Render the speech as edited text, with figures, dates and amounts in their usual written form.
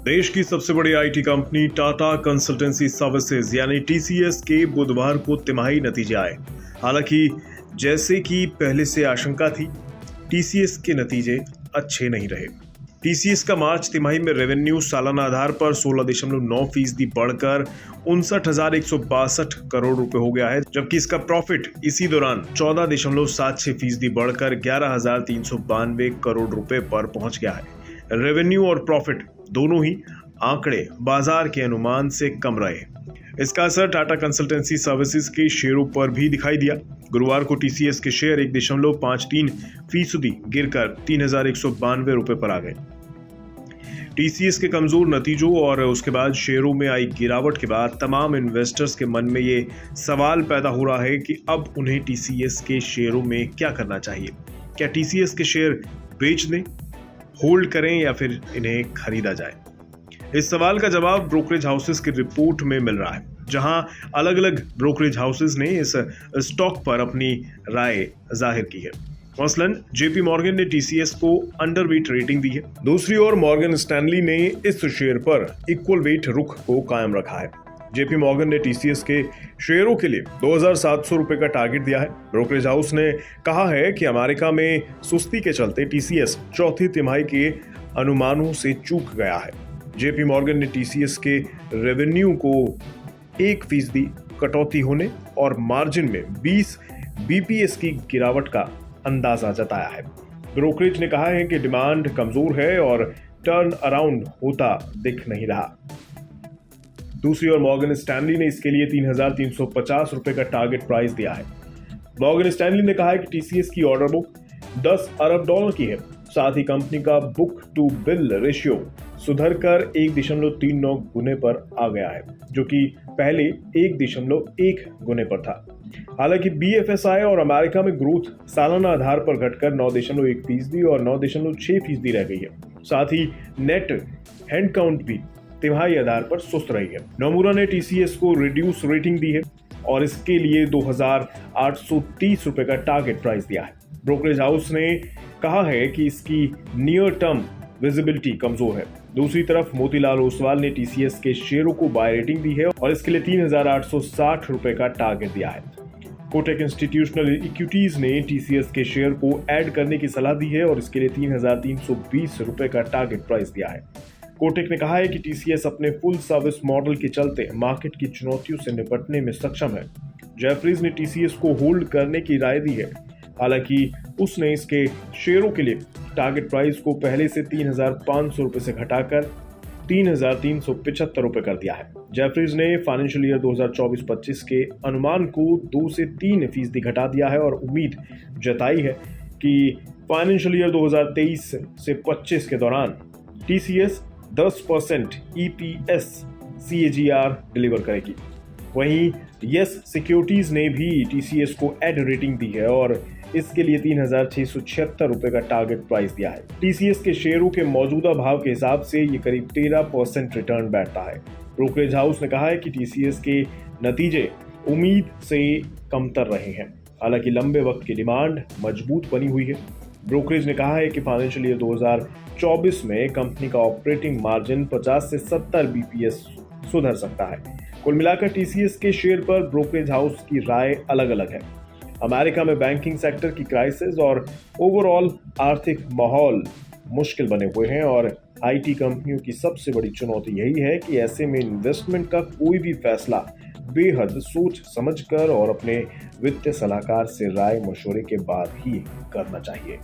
देश की सबसे बड़ी IT company Tata consultancy services यानी टीसीएस के बुधवार को तिमाही नतीजे आए। हालांकि जैसे कि पहले से आशंका थी, टीसीएस के नतीजे अच्छे नहीं रहे। टीसीएस का मार्च तिमाही में रेवेन्यू सालाना आधार पर 16.9% बढ़कर 59,162 करोड़ रुपए हो गया है, जबकि इसका प्रॉफिट इसी दौरान 14.76% बढ़कर 11,392 करोड़ रुपए पर पहुंच गया है। रेवेन्यू और प्रॉफिट दोनों ही आंकड़े बाजार के अनुमान से कम रहे। इसका असर टाटा कंसल्टेंसी सर्विसेज के शेयरों पर भी दिखाई दिया। गुरुवार को टीसीएस के शेयर 1.53% गिरकर 3,192 रुपए पर आ गए। टीसीएस के कमजोर नतीजों और उसके बाद शेयरों में आई गिरावट के बाद तमाम इन्वेस्टर्स के मन में ये सवाल पैदा हो रहा है कि अब उन्हें टीसीएस के शेयरों में क्या करना चाहिए। क्या टीसीएस के शेयर बेच दें, होल्ड करें या फिर इन्हें खरीदा जाए? इस सवाल का जवाब ब्रोकरेज हाउसेस की रिपोर्ट में मिल रहा है, जहां अलग अलग ब्रोकरेज हाउसेस ने इस स्टॉक पर अपनी राय जाहिर की है। मसलन जेपी मॉर्गन ने टीसीएस को अंडरवेट रेटिंग दी है। दूसरी ओर मॉर्गन स्टैनली ने इस शेयर पर इक्वल वेट रुख को कायम रखा है। जेपी मॉर्गन ने टीसीएस के शेयरों के लिए 2,700 रुपए का टारगेट दिया है। ब्रोकरेज हाउस ने कहा है कि अमेरिका में सुस्ती के चलते टीसीएस चौथी तिमाही के अनुमानों से चूक गया है। जेपी मॉर्गन ने टीसीएस के रेवेन्यू को 1% कटौती होने और मार्जिन में 20 बीपीएस की गिरावट का अंदाजा जताया है। ब्रोकरेज ने कहा है कि डिमांड कमजोर है और टर्न अराउंड होता दिख नहीं रहा। दूसरी ओर मॉर्गन स्टैनली ने इसके लिए 3,350 रुपए का टारगेट प्राइस दिया है। मॉर्गन स्टैनली ने कहा है कि टीसीएस की ऑर्डर बुक $10 अरब की है। साथ ही कंपनी का बुक टू बिल रेशियो सुधरकर 1.39 गुने पर आ गया है, जो कि पहले 1.1 गुने पर था। हालांकि बीएफएसआई और अमेरिका में ग्रोथ सालाना आधार पर घटकर 9.1% और 9.6% रह गई है। साथ ही नेट हैंड काउंट भी तिमाही आधार पर सुस्त रही है। नोमुरा ने टीसीएस को रिड्यूस रेटिंग दी है और इसके लिए 2,830 रुपए का टारगेट प्राइस दिया है। ब्रोकरेज हाउस ने कहा है कि इसकी नियर टर्म विजिबिलिटी कमजोर है। दूसरी तरफ मोतीलाल ओसवाल ने टीसीएस के शेयरों को बाय रेटिंग दी है और इसके लिए 3,860 रुपए का टारगेट दिया है। कोटक इंस्टीट्यूशनल इक्विटीज ने टीसीएस के शेयर को ऐड करने की सलाह दी है और इसके लिए 3,320 रुपए का टारगेट प्राइस दिया है। कोटक ने कहा है कि टीसीएस अपने फुल सर्विस मॉडल के चलते मार्केट की चुनौतियों से निपटने में सक्षम है। जेफरीज ने टीसीएस को होल्ड करने की राय दी है। हालांकि उसने इसके शेयरों के लिए टारगेट प्राइस को पहले से 3,500 रुपए से घटाकर 3,375 रुपए कर दिया है। जेफरीज ने फाइनेंशियल ईयर 2024-25 के अनुमान को 2 से 3% घटा दिया है और उम्मीद जताई है कि फाइनेंशियल ईयर 2023 से 25 के दौरान टीसीएस 10% EPS CAGR डिलीवर करेगी। वहीं यस सिक्योरिटीज ने भी टीसीएस को एड रेटिंग दी है और इसके लिए 3,676 रुपए का टारगेट प्राइस दिया है। टीसीएस के शेयरों के मौजूदा भाव के हिसाब से ये करीब 13% रिटर्न बैठता है। ब्रोकरेज हाउस ने कहा है कि टीसीएस के नतीजे उम्मीद से कमतर रहे हैं। हालांकि लंबे वक्त की डिमांड मजबूत बनी हुई है। ब्रोकरेज ने कहा है कि फाइनेंशियल ईयर 2024 में कंपनी का ऑपरेटिंग मार्जिन 50 से 70 बीपीएस सुधर सकता है। कुल मिलाकर टीसीएस के शेयर पर ब्रोकरेज हाउस की राय अलग अलग है। अमेरिका में बैंकिंग सेक्टर की क्राइसिस और ओवरऑल आर्थिक माहौल मुश्किल बने हुए हैं और आईटी कंपनियों की सबसे बड़ी चुनौती यही है कि ऐसे में इन्वेस्टमेंट का कोई भी फैसला बेहद सोच समझकर और अपने वित्तीय सलाहकार से राय मशवरे के बाद ही करना चाहिए।